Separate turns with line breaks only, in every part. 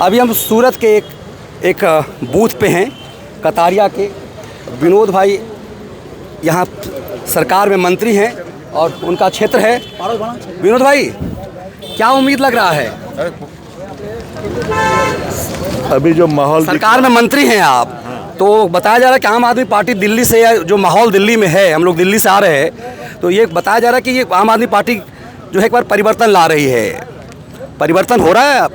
अभी हम सूरत के एक बूथ पे हैं, कतारिया के। विनोद भाई यहाँ सरकार में मंत्री हैं और उनका क्षेत्र है। विनोद भाई, क्या उम्मीद लग रहा है?
अभी जो माहौल
सरकार में मंत्री हैं आप, तो बताया जा रहा है कि आम आदमी पार्टी दिल्ली से, या जो माहौल दिल्ली में है, हम लोग दिल्ली से आ रहे हैं, तो ये बताया जा रहा है कि ये आम आदमी पार्टी जो है एक बार परिवर्तन ला रही है। परिवर्तन हो रहा है अब?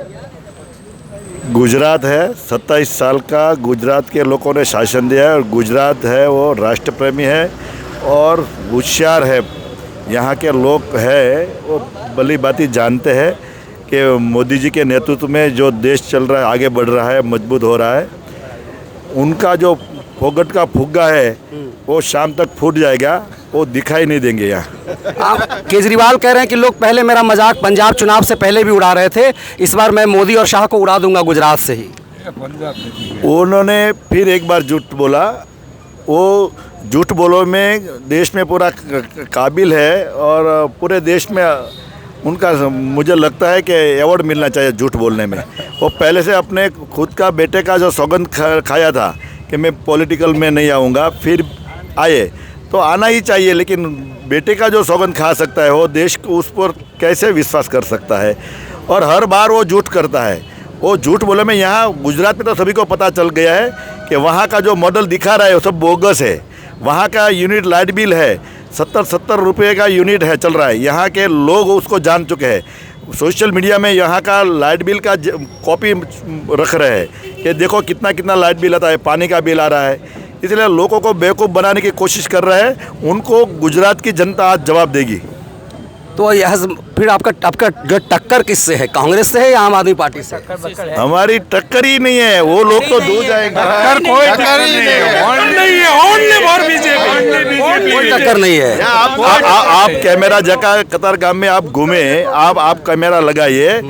गुजरात है, 27 साल का गुजरात के लोगों ने शासन दिया है और गुजरात है वो राष्ट्र प्रेमी है और होशियार है। यहाँ के लोग है वो भली भांति जानते हैं कि मोदी जी के नेतृत्व में जो देश चल रहा है, आगे बढ़ रहा है, मजबूत हो रहा है। उनका जो फोगट का फुग्गा है वो शाम तक फूट जाएगा, वो दिखाई नहीं देंगे यहाँ।
आप केजरीवाल कह रहे हैं कि लोग पहले मेरा मजाक पंजाब चुनाव से पहले भी उड़ा रहे थे, इस बार मैं मोदी और शाह को उड़ा दूंगा गुजरात से ही।
उन्होंने फिर एक बार झूठ बोला। वो झूठ बोलो में देश में पूरा काबिल है और पूरे देश में उनका मुझे लगता है कि अवार्ड मिलना चाहिए झूठ बोलने में। वो पहले से अपने खुद का बेटे का जो सौगंध खाया था कि मैं पॉलिटिकल में नहीं आऊँगा, फिर आए तो आना ही चाहिए, लेकिन बेटे का जो सौगंध खा सकता है वो देश को उस पर कैसे विश्वास कर सकता है? और हर बार वो झूठ करता है। वो झूठ बोले में यहाँ गुजरात में तो सभी को पता चल गया है कि वहाँ का जो मॉडल दिखा रहा है वो सब बोगस है। वहाँ का यूनिट लाइट बिल है 70 रुपये का यूनिट है, चल रहा है। यहाँ के लोग उसको जान चुके हैं। सोशल मीडिया में यहाँ का लाइट बिल का कॉपी रख रहे हैं कि देखो कितना कितना लाइट बिल आता है, पानी का बिल आ रहा है। इसलिए लोगों को बेवकूफ़ बनाने की कोशिश कर रहे हैं। उनको गुजरात की जनता आज जवाब देगी।
तो यह फिर आपका जो टक्कर किससे है, कांग्रेस से है या आम आदमी पार्टी से?
हमारी टक्कर ही नहीं है, वो लोग तो दूर जाएंगे।
कोई टक्कर नहीं है।
आप कैमरा जगह कतार गांव में आप घूमे, आप कैमरा लगाइए,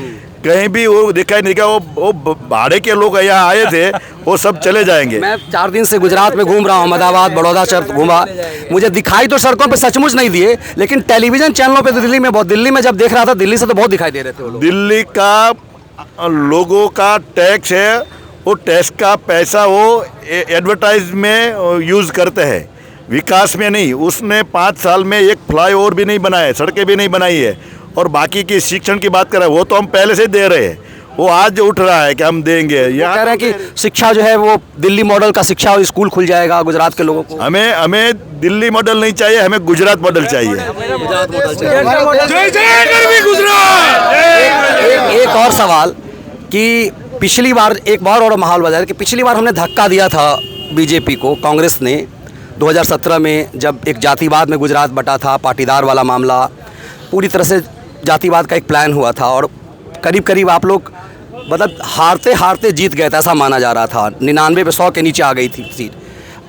कहीं भी वो दिखाई नहीं। वो भाड़े के लोग यहाँ आए थे, वो सब चले जाएंगे।
मैं 4 दिन से गुजरात में घूम रहा हूँ, अहमदाबाद, बड़ौदा शहर घूमा। मुझे दिखाई तो सड़कों पे सचमुच नहीं दिए, लेकिन टेलीविजन चैनलों पे तो दिल्ली में जब देख रहा था, दिल्ली से तो बहुत दिखाई दे रहे थे वो लोग।
दिल्ली का लोगों का टैक्स है, वो टैक्स का पैसा वो एडवर्टाइज में यूज़ करते हैं, विकास में नहीं। उसने 5 साल में एक फ्लाईओवर भी नहीं बनाया, सड़कें भी नहीं बनाई है। और बाकी की शिक्षण की बात कर रहे हैं, वो तो हम पहले से दे रहे हैं। वो आज उठ रहा है कि हम देंगे। यहाँ
कह रहे हैं कि शिक्षा जो है वो दिल्ली मॉडल का शिक्षा और स्कूल खुल जाएगा गुजरात के लोगों को।
हमें दिल्ली मॉडल नहीं चाहिए, हमें गुजरात मॉडल चाहिए।
एक और सवाल कि पिछली बार एक बार और माहौल बजा कि पिछली बार हमने धक्का दिया था बीजेपी को, कांग्रेस ने 2017 में, जब एक जातिवाद में गुजरात बटा था, पाटीदार वाला मामला, पूरी तरह से जातिवाद का एक प्लान हुआ था और करीब करीब आप लोग मतलब हारते हारते जीत गए थे, ऐसा माना जा रहा था। 99 पे 100 के नीचे आ गई थी सीट।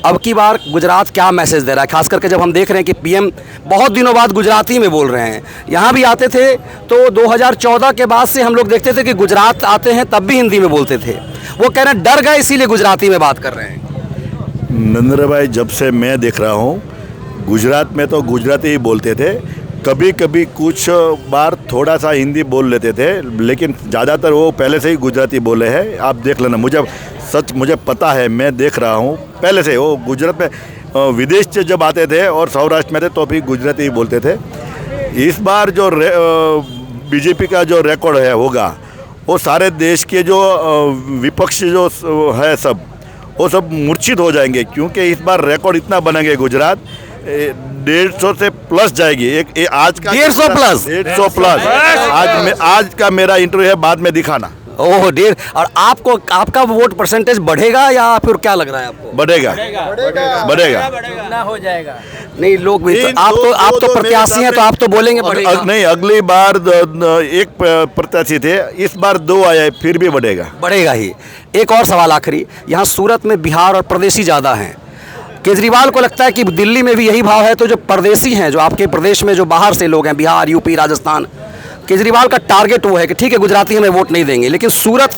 अब की बार गुजरात क्या मैसेज दे रहा है, खास करके जब हम देख रहे हैं कि पीएम बहुत दिनों बाद गुजराती में बोल रहे हैं। यहाँ भी आते थे तो 2014 के बाद से हम लोग देखते थे कि गुजरात आते हैं तब भी हिंदी में बोलते थे। वो कह रहे हैं डर गए इसीलिए गुजराती में बात कर रहे हैं।
नरेंद्र भाई, जब से मैं देख रहा हूँ गुजरात में तो गुजराती ही बोलते थे। कभी कभी कुछ बार थोड़ा सा हिंदी बोल लेते थे, लेकिन ज़्यादातर वो पहले से ही गुजराती बोले हैं। आप देख लेना, मुझे पता है, मैं देख रहा हूँ पहले से। वो गुजरात में विदेश से जब आते थे और सौराष्ट्र में थे तो भी गुजराती ही बोलते थे। इस बार जो बीजेपी का जो रिकॉर्ड है होगा, वो सारे देश के जो विपक्ष जो है सब, वो सब मूर्छित हो जाएंगे, क्योंकि इस बार रिकॉर्ड इतना बनेंगे गुजरात 150 से प्लस जाएगी। आज का 150 प्लस। आज का मेरा इंटरव्यू है, बाद में दिखाना।
ओह, 1.5। और आपका वोट परसेंटेज बढ़ेगा या फिर क्या लग रहा है आपको?
बढ़ेगा।
ना हो जाएगा।
नहीं, लोग भी आप तो प्रत्याशी हैं, तो आप तो बोलेंगे बढ़ेगा।
नहीं, अगली बार 1 प्रत्याशी थे, इस बार 2 आया, फिर भी बढ़ेगा ही। एक और सवाल आखिरी, यहाँ सूरत में बिहार और परदेसी ज़्यादा हैं। केजरीवाल को लगता है कि दिल्ली में भी यही भाव है, तो जो परदेसी हैं, जो आपके प्रदेश में जो बाहर से लोग हैं, बिहार, यूपी, राजस्थान, केजरीवाल का टारगेट वो है कि ठीक है गुजराती हमें वोट नहीं देंगे, लेकिन सूरत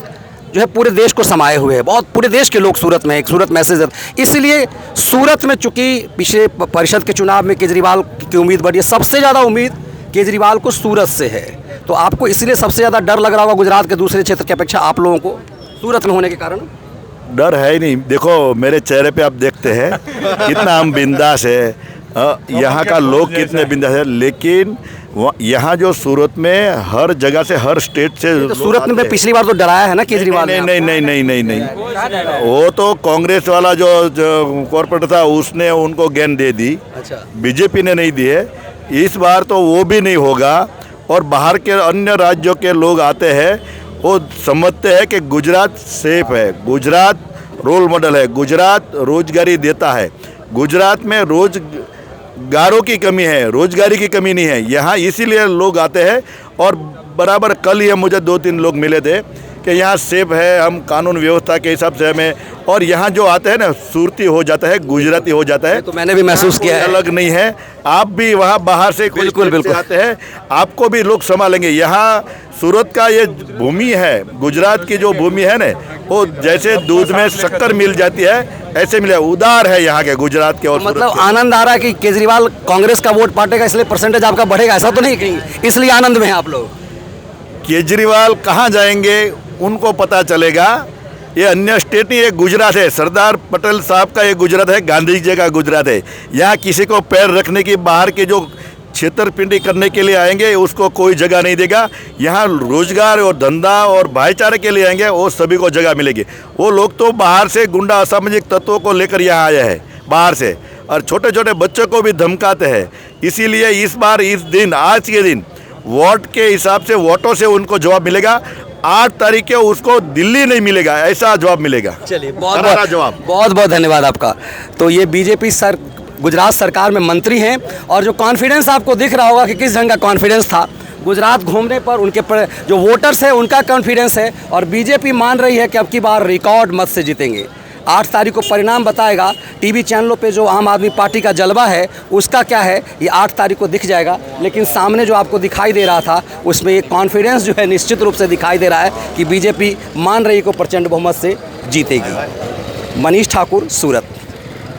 जो है पूरे देश को समाये हुए है, बहुत पूरे देश के लोग सूरत में, एक सूरत मैसेज है। इसलिए सूरत में चूंकि पिछले परिषद के चुनाव में केजरीवाल की उम्मीद बढ़ी है, सबसे ज़्यादा उम्मीद केजरीवाल को सूरत से है।
तो आपको इसलिए सबसे ज़्यादा डर लग रहा होगा गुजरात के दूसरे क्षेत्र की अपेक्षा आप लोगों को, सूरत में होने के कारण?
डर है ही नहीं। देखो मेरे चेहरे पे आप देखते हैं कितना हम बिंदास है, यहाँ का लोग कितने बिंदास है। लेकिन यहाँ जो सूरत में हर जगह से, हर स्टेट से
तो सूरत में पिछली बार तो डराया है ना केजरीवाल ने?
नहीं नहीं नहीं नहीं नहीं नहीं, वो तो कांग्रेस वाला जो कॉर्पोरेटर था उसने उनको गेंद दे दी।
अच्छा,
बीजेपी ने नहीं दी है। इस बार तो वो भी नहीं होगा। और बाहर के अन्य राज्यों के लोग आते हैं, वो समझते हैं कि गुजरात सेफ है, गुजरात रोल मॉडल है, गुजरात रोजगारी देता है, गुजरात में रोजगारों की कमी है, रोजगारी की कमी नहीं है यहाँ, इसीलिए लोग आते हैं। और बराबर कल ही मुझे 2-3 लोग मिले थे कि यहाँ सेफ है, हम कानून व्यवस्था के हिसाब से हमें, और यहाँ जो आते हैं ना सूरती हो जाता है, गुजराती हो जाता है।
तो मैंने भी महसूस किया है।
अलग नहीं है, आप भी वहाँ बाहर से
बिल्कुल बिल्कुल
आते हैं, आपको भी लोग संभालेंगे। यहाँ सूरत का ये भूमि है, गुजरात की जो भूमि है ना, वो जैसे दूध में शक्कर मिल जाती है ऐसे मिले, उदार है यहाँ के गुजरात के। और
मतलब आनंद आ रहा है कि केजरीवाल कांग्रेस का वोट पाटेगा इसलिए परसेंटेज आपका बढ़ेगा, ऐसा तो नहीं कहीं, इसलिए आनंद में हैं आप लोग?
केजरीवाल कहाँ जाएंगे उनको पता चलेगा। ये अन्य स्टेट नहीं, ये गुजरात है, सरदार पटेल साहब का ये गुजरात है, गांधी जी का गुजरात है। यहाँ किसी को पैर रखने की, बाहर के जो छेतरपिंडी करने के लिए आएंगे उसको कोई जगह नहीं देगा। यहाँ रोजगार और धंधा और भाईचारे के लिए आएंगे, वो सभी को जगह मिलेगी। वो लोग तो बाहर से गुंडा असामाजिक तत्वों को लेकर यहाँ आए हैं बाहर से, और छोटे छोटे बच्चों को भी धमकाते हैं। इसीलिए इस बार, इस दिन, आज के दिन वोट के हिसाब से, वोटों से उनको जवाब मिलेगा। 8 तारीख को उसको दिल्ली नहीं मिलेगा, ऐसा जवाब मिलेगा।
चलिए, बहुत बहुत धन्यवाद आपका। तो ये बीजेपी गुजरात सरकार में मंत्री हैं, और जो कॉन्फिडेंस आपको दिख रहा होगा कि किस ढंग का कॉन्फिडेंस था गुजरात घूमने पर, उनके जो वोटर्स हैं उनका कॉन्फिडेंस है, और बीजेपी मान रही है कि अब की बार रिकॉर्ड मत से जीतेंगे। 8 तारीख को परिणाम बताएगा। टीवी चैनलों पे जो आम आदमी पार्टी का जलवा है उसका क्या है, ये 8 तारीख को दिख जाएगा। लेकिन सामने जो आपको दिखाई दे रहा था उसमें ये कॉन्फिडेंस जो है निश्चित रूप से दिखाई दे रहा है कि बीजेपी मान रही है को प्रचंड बहुमत से जीतेगी। मनीष ठाकुर, सूरत।